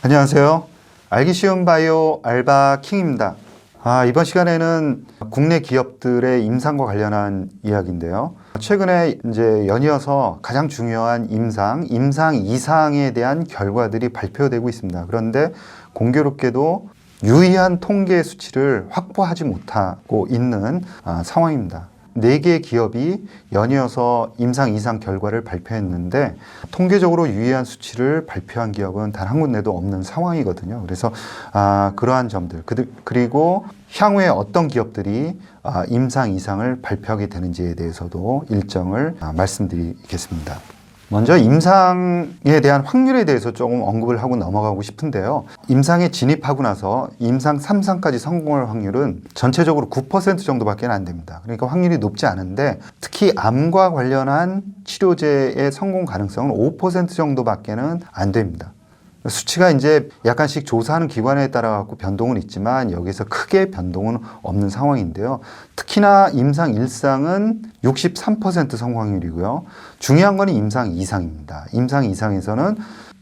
안녕하세요. 알기 쉬운 바이오 알바 킹입니다. 이번 시간에는 국내 기업들의 임상과 관련한 이야기인데요. 최근에 이제 연이어서 가장 중요한 임상 이상에 대한 결과들이 발표되고 있습니다. 그런데 공교롭게도 유의한 통계 수치를 확보하지 못하고 있는 상황입니다. 4개의 기업이 연이어서 임상 이상 결과를 발표했는데 통계적으로 유의한 수치를 발표한 기업은 단 한 군데도 없는 상황이거든요. 그래서 그러한 점들 그리고 향후에 어떤 기업들이 임상 이상을 발표하게 되는지에 대해서도 일정을 말씀드리겠습니다. 먼저 임상에 대한 확률에 대해서 조금 언급을 하고 넘어가고 싶은데요. 임상에 진입하고 나서 임상 3상까지 성공할 확률은 전체적으로 9% 정도밖에 안 됩니다. 그러니까 확률이 높지 않은데 특히 암과 관련한 치료제의 성공 가능성은 5% 정도밖에는 안 됩니다. 수치가 이제 약간씩 조사하는 기관에 따라 갖고 변동은 있지만 여기서 크게 변동은 없는 상황인데요. 특히나 임상 1상은 63% 성공률이고요. 중요한 건 임상 2상입니다. 임상 2상에서는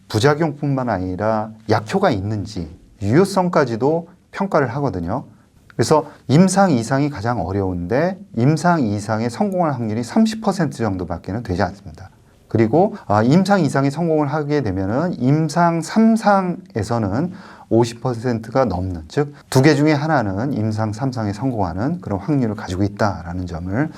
부작용뿐만 아니라 약효가 있는지 유효성까지도 평가를 하거든요. 그래서 임상 2상이 가장 어려운데 임상 2상의 성공할 확률이 30% 정도밖에는 되지 않습니다. 그리고 임상 이상이 성공을 하게 되면은 임상 3상에서는 50%가 넘는, 즉 2개 중에 하나는 임상 3상에 성공하는 그런 확률을 가지고 있다라는 점을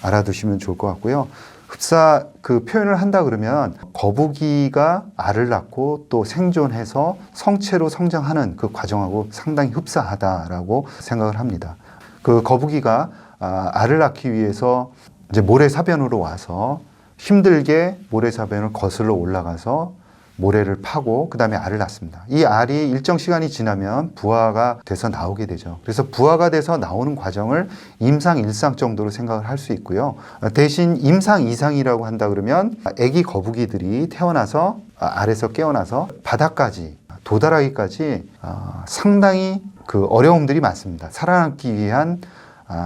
알아두시면 좋을 것 같고요. 흡사 그 표현을 한다 그러면 거북이가 알을 낳고 또 생존해서 성체로 성장하는 그 과정하고 상당히 흡사하다라고 생각을 합니다. 그 거북이가 알을 낳기 위해서 이제 모래사변으로 와서 힘들게 모래사변을 거슬러 올라가서 모래를 파고 그 다음에 알을 낳습니다. 이 알이 일정 시간이 지나면 부화가 돼서 나오게 되죠. 그래서 부화가 돼서 나오는 과정을 임상 1상 정도로 생각을 할 수 있고요. 대신 임상 2상이라고 한다 그러면 아기 거북이들이 태어나서 알에서 깨어나서 바닥까지 도달하기까지 상당히 그 어려움들이 많습니다. 살아남기 위한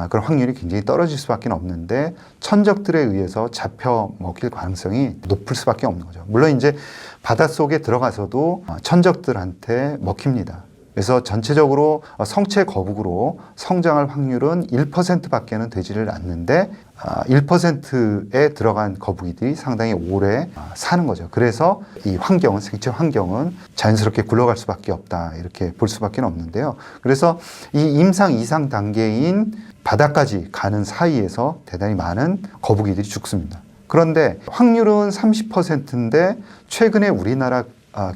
그런 확률이 굉장히 떨어질 수밖에 없는데 천적들에 의해서 잡혀 먹힐 가능성이 높을 수밖에 없는 거죠. 물론 이제 바닷속에 들어가서도 천적들한테 먹힙니다. 그래서 전체적으로 성체 거북으로 성장할 확률은 1%밖에는 되지를 않는데 1%에 들어간 거북이들이 상당히 오래 사는 거죠. 그래서 이 환경은, 생체 환경은 자연스럽게 굴러갈 수밖에 없다, 이렇게 볼 수밖에 없는데요. 그래서 이 임상 2상 단계인 바닥까지 가는 사이에서 대단히 많은 거북이들이 죽습니다. 그런데 확률은 30%인데 최근에 우리나라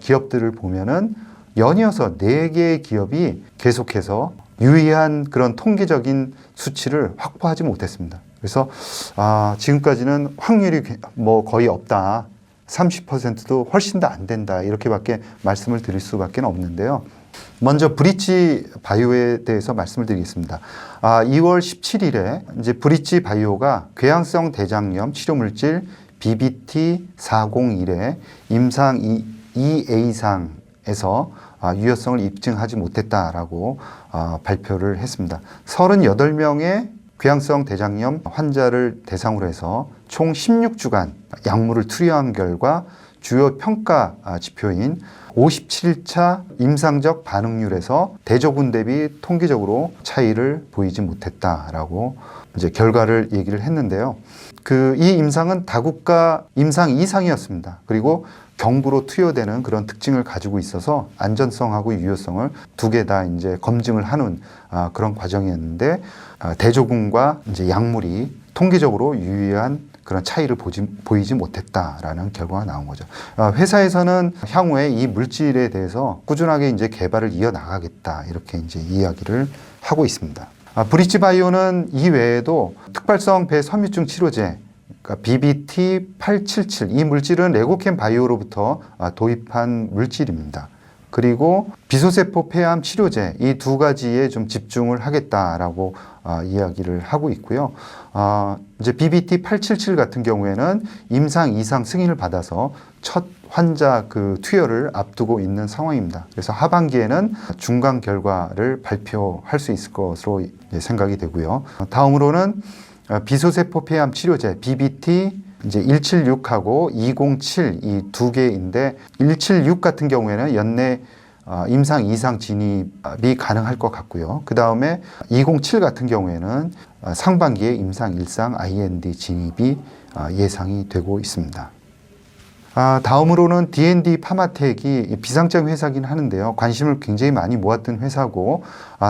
기업들을 보면은 연이어서 4개의 기업이 계속해서 유의한 그런 통계적인 수치를 확보하지 못했습니다. 그래서 지금까지는 확률이 뭐 거의 없다, 30%도 훨씬 더 안 된다, 이렇게밖에 말씀을 드릴 수밖에 없는데요. 먼저 브릿지 바이오에 대해서 말씀을 드리겠습니다. 2월 17일에 이제 브릿지 바이오가 궤양성 대장염 치료 물질 BBT401의 임상 2A상에서 유효성을 입증하지 못했다라고 발표를 했습니다. 38명의 궤양성 대장염 환자를 대상으로 해서 총 16주간 약물을 투여한 결과 주요 평가 지표인 57차 임상적 반응률에서 대조군 대비 통계적으로 차이를 보이지 못했다라고 이제 결과를 얘기를 했는데요. 이 임상은 다국가 임상 2상이었습니다. 그리고 경부로 투여되는 그런 특징을 가지고 있어서 안전성하고 유효성을 2개 다 이제 검증을 하는 그런 과정이었는데 대조군과 이제 약물이 통계적으로 유의한 그런 차이를 보이지 못했다라는 결과가 나온 거죠. 회사에서는 향후에 이 물질에 대해서 꾸준하게 이제 개발을 이어나가겠다, 이렇게 이제 이야기를 하고 있습니다. 브릿지 바이오는 이 외에도 특발성 배섬유증 치료제, 그러니까 BBT877, 이 물질은 레고캠 바이오로부터 도입한 물질입니다. 그리고 비소세포 폐암 치료제, 이 2가지에 좀 집중을 하겠다라고 이야기를 하고 있고요. 이제 BBT877 같은 경우에는 임상 2상 승인을 받아서 첫 환자 그 투여를 앞두고 있는 상황입니다. 그래서 하반기에는 중간 결과를 발표할 수 있을 것으로 생각이 되고요. 다음으로는 비소세포 폐암 치료제 BBT 이제 176하고 207 이 2개인데 176 같은 경우에는 연내 임상 2상 진입이 가능할 것 같고요. 그 다음에 2027 같은 경우에는 상반기에 임상 1상 IND 진입이 예상이 되고 있습니다. 다음으로는 D&D 파마텍이 비상장 회사긴 하는데요. 관심을 굉장히 많이 모았던 회사고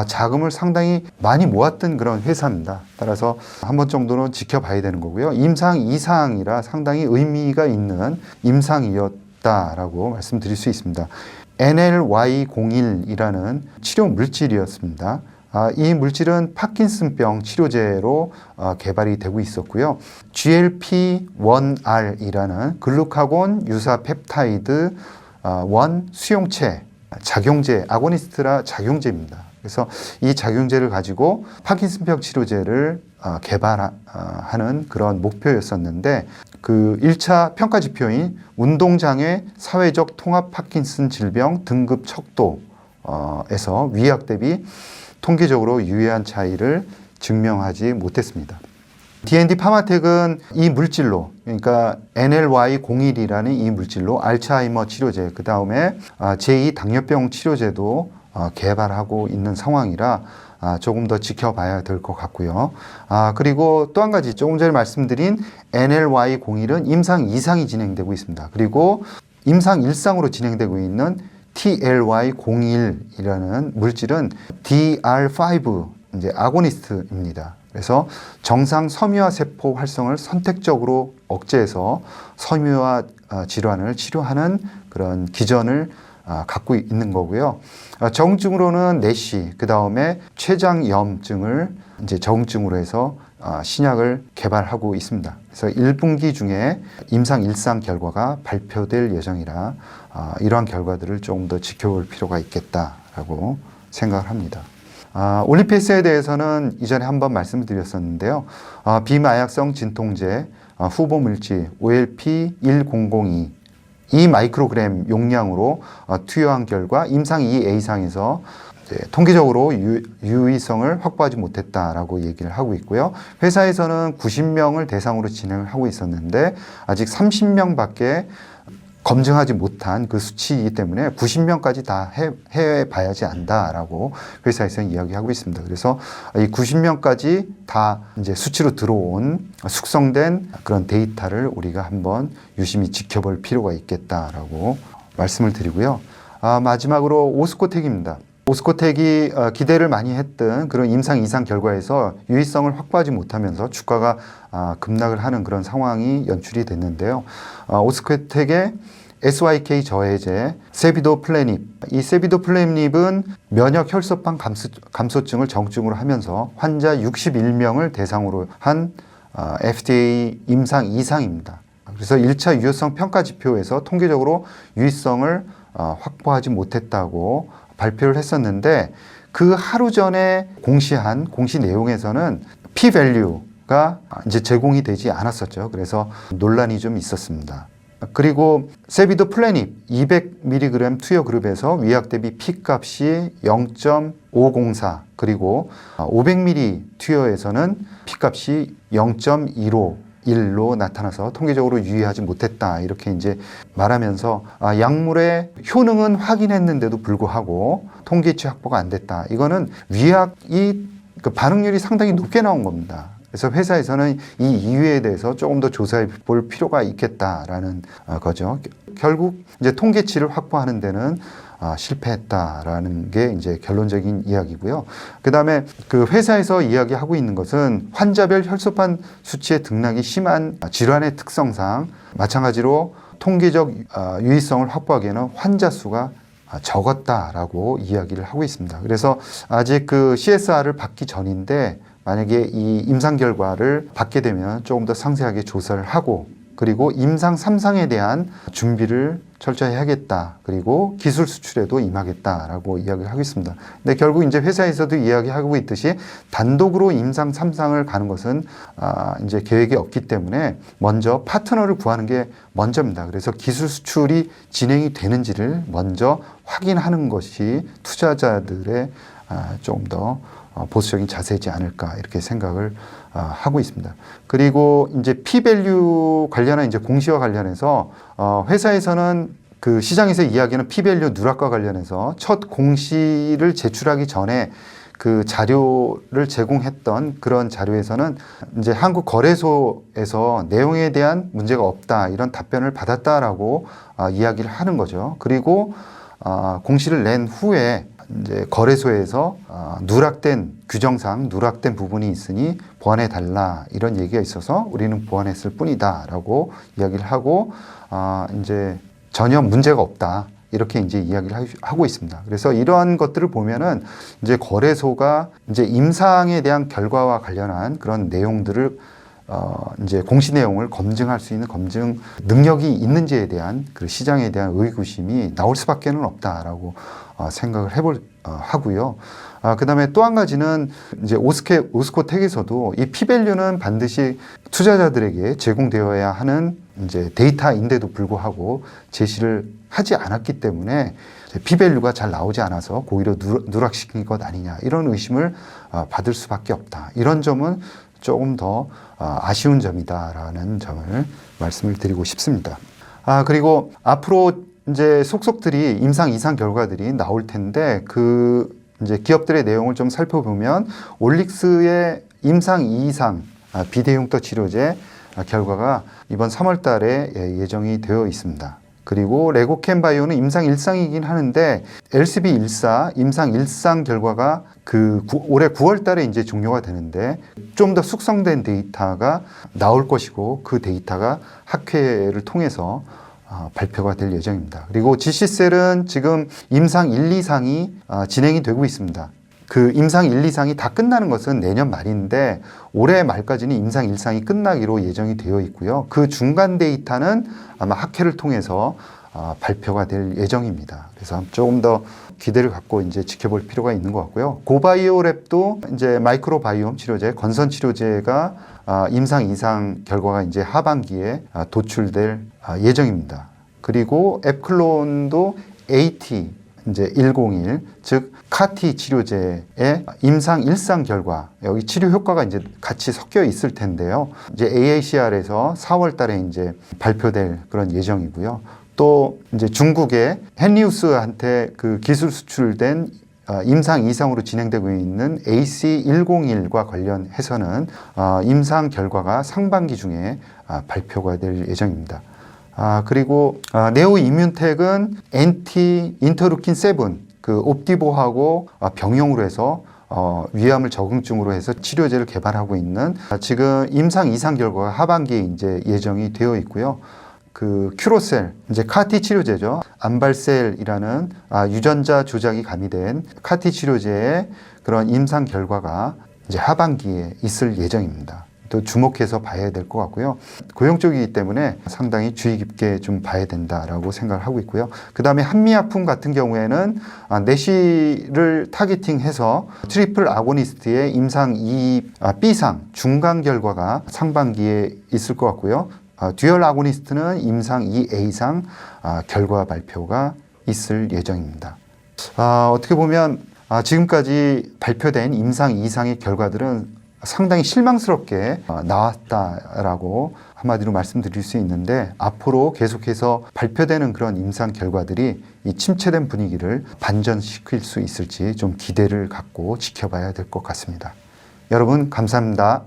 자금을 상당히 많이 모았던 그런 회사입니다. 따라서 한 번 정도는 지켜봐야 되는 거고요. 임상 2상이라 상당히 의미가 있는 임상이었다라고 말씀드릴 수 있습니다. NLY01이라는 치료 물질이었습니다. 이 물질은 파킨슨병 치료제로 개발이 되고 있었고요. GLP-1R이라는 글루카곤 유사 펩타이드 1 수용체 작용제, 아고니스트라 작용제입니다. 그래서 이 작용제를 가지고 파킨슨병 치료제를 개발하는 그런 목표였었는데 그 1차 평가 지표인 운동장애 사회적 통합 파킨슨 질병 등급 척도에서 위약 대비 통계적으로 유의한 차이를 증명하지 못했습니다. D&D 파마텍은 이 물질로, 그러니까 NLY01이라는 이 물질로 알츠하이머 치료제, 그 다음에 제2 당뇨병 치료제도 개발하고 있는 상황이라 조금 더 지켜봐야 될 것 같고요. 그리고 또 한 가지 조금 전에 말씀드린 NLY01은 임상 2상이 진행되고 있습니다. 그리고 임상 1상으로 진행되고 있는 TLY01이라는 물질은 DR5 이제 아고니스트입니다. 그래서 정상 섬유화 세포 활성을 선택적으로 억제해서 섬유화 질환을 치료하는 그런 기전을 갖고 있는 거고요. 적응증으로는 내시, 그 다음에 췌장염증을 이제 적응증으로 해서 신약을 개발하고 있습니다. 그래서 1분기 중에 임상 1상 결과가 발표될 예정이라 이러한 결과들을 조금 더 지켜볼 필요가 있겠다라고 생각을 합니다. 올리페스에 대해서는 이전에 한번 말씀을 드렸었는데요. 비마약성 진통제 후보 물질 OLP1002 2마이크로그램 용량으로 투여한 결과 임상 2A상에서 통계적으로 유의성을 확보하지 못했다라고 얘기를 하고 있고요. 회사에서는 90명을 대상으로 진행을 하고 있었는데 아직 30명밖에 검증하지 못한 그 수치이기 때문에 90명까지 다 해봐야지 안다라고 회사에서는 이야기하고 있습니다. 그래서 이 90명까지 다 이제 수치로 들어온 숙성된 그런 데이터를 우리가 한번 유심히 지켜볼 필요가 있겠다라고 말씀을 드리고요. 마지막으로 오스코텍입니다. 오스코텍이 기대를 많이 했던 그런 임상 2상 결과에서 유의성을 확보하지 못하면서 주가가 급락을 하는 그런 상황이 연출이 됐는데요. 오스코텍의 SYK 저해제 세비도플래닙, 이 세비도플래닙은 면역 혈소판 감소증을 정증으로 하면서 환자 61명을 대상으로 한 FDA 임상 2상입니다. 그래서 1차 유효성 평가 지표에서 통계적으로 유의성을 확보하지 못했다고 발표를 했었는데 그 하루 전에 공시한 공시 내용에서는 P-value가 이제 제공이 되지 않았었죠. 그래서 논란이 좀 있었습니다. 그리고 세비도플래닙 200mg 투여 그룹에서 위약 대비 P값이 0.504 그리고 500mg 투여에서는 P값이 0.151로 나타나서 통계적으로 유의하지 못했다 이렇게 이제 말하면서 약물의 효능은 확인했는데도 불구하고 통계치 확보가 안 됐다. 이거는 위약이 그 반응률이 상당히 높게 나온 겁니다. 그래서 회사에서는 이 이유에 대해서 조금 더 조사해 볼 필요가 있겠다라는 거죠. 결국 이제 통계치를 확보하는 데는 실패했다라는 게 이제 결론적인 이야기고요. 그 다음에 그 회사에서 이야기하고 있는 것은 환자별 혈소판 수치의 등락이 심한 질환의 특성상 마찬가지로 통계적 유의성을 확보하기에는 환자 수가 적었다라고 이야기를 하고 있습니다. 그래서 아직 그 CSR을 받기 전인데 만약에 이 임상 결과를 받게 되면 조금 더 상세하게 조사를 하고 그리고 임상 3상에 대한 준비를 철저히 하겠다. 그리고 기술 수출에도 임하겠다라고 이야기를 하고 있습니다. 근데 결국 이제 회사에서도 이야기하고 있듯이 단독으로 임상 3상을 가는 것은 이제 계획이 없기 때문에 먼저 파트너를 구하는 게 먼저입니다. 그래서 기술 수출이 진행이 되는지를 먼저 확인하는 것이 투자자들의 조금 더 보수적인 자세이지 않을까 이렇게 생각을 하고 있습니다. 그리고 이제 P-밸류 관련한 이제 공시와 관련해서 회사에서는 그 시장에서 이야기하는 피밸류 누락과 관련해서 첫 공시를 제출하기 전에 그 자료를 제공했던 그런 자료에서는 이제 한국거래소에서 내용에 대한 문제가 없다 이런 답변을 받았다라고 이야기를 하는 거죠. 그리고 공시를 낸 후에 이제 거래소에서 누락된 규정상 누락된 부분이 있으니 보완해 달라 이런 얘기가 있어서 우리는 보완했을 뿐이다라고 이야기를 하고 이제 전혀 문제가 없다. 이렇게 이제 이야기를 하고 있습니다. 그래서 이러한 것들을 보면은 이제 거래소가 이제 임상에 대한 결과와 관련한 그런 내용들을 이제 공시 내용을 검증할 수 있는 검증 능력이 있는지에 대한 그 시장에 대한 의구심이 나올 수밖에는 없다라고 생각을 하고요. 그다음에 또 한 가지는 이제 오스코텍에서도 이 피밸류는 반드시 투자자들에게 제공되어야 하는 이제 데이터인데도 불구하고 제시를 하지 않았기 때문에 피밸류가 잘 나오지 않아서 오히려 누락시킨 것 아니냐 이런 의심을 받을 수밖에 없다. 이런 점은 조금 더 아쉬운 점이다라는 점을 말씀을 드리고 싶습니다. 그리고 앞으로 이제 속속들이 임상 이상 결과들이 나올 텐데 그 이제 기업들의 내용을 좀 살펴보면 올릭스의 임상 2이상 비대용도 치료제 결과가 이번 3월 달에 예정이 되어 있습니다. 그리고 레고캠바이오는 임상 1상이긴 하는데 LCB14 임상 1상 결과가 올해 9월 달에 이제 종료가 되는데 좀 더 숙성된 데이터가 나올 것이고 그 데이터가 학회를 통해서 발표가 될 예정입니다. 그리고 GC셀은 지금 임상 1, 2상이 진행이 되고 있습니다. 그 임상 1, 2상이 다 끝나는 것은 내년 말인데 올해 말까지는 임상 1상이 끝나기로 예정이 되어 있고요. 그 중간 데이터는 아마 학회를 통해서 발표가 될 예정입니다. 그래서 조금 더 기대를 갖고 이제 지켜볼 필요가 있는 것 같고요. 고바이오랩도 이제 마이크로바이옴 치료제, 건선 치료제가 임상 2상 결과가 이제 하반기에 도출될 예정입니다. 그리고 앱클론도 AT 이제 101, 즉 카티 치료제의 임상 1상 결과, 여기 치료 효과가 이제 같이 섞여 있을 텐데요. 이제 AACR에서 4월 달에 이제 발표될 그런 예정이고요. 또 이제 중국의 헨리우스한테 그 기술 수출된 임상 2상으로 진행되고 있는 AC101과 관련해서는 임상 결과가 상반기 중에 발표가 될 예정입니다. 그리고 네오 이뮨텍은 엔티 인터루킨 7 그 옵디보하고 병용으로 해서 위암을 적응증으로 해서 치료제를 개발하고 있는 지금 임상 2상 결과가 하반기에 이제 예정이 되어 있고요. 그 큐로셀 이제 카티 치료제죠. 암발셀이라는 유전자 조작이 가미된 카티 치료제의 그런 임상 결과가 이제 하반기에 있을 예정입니다. 또 주목해서 봐야 될 것 같고요. 고용 쪽이기 때문에 상당히 주의 깊게 좀 봐야 된다라고 생각을 하고 있고요. 그 다음에 한미약품 같은 경우에는 내시를 타겟팅해서 트리플 아고니스트의 임상 2B상 중간 결과가 상반기에 있을 것 같고요. 듀얼 아고니스트는 임상 2A상 결과 발표가 있을 예정입니다. 어떻게 보면 지금까지 발표된 임상 2상의 결과들은 상당히 실망스럽게 나왔다라고 한마디로 말씀드릴 수 있는데 앞으로 계속해서 발표되는 그런 임상 결과들이 이 침체된 분위기를 반전시킬 수 있을지 좀 기대를 갖고 지켜봐야 될 것 같습니다. 여러분 감사합니다.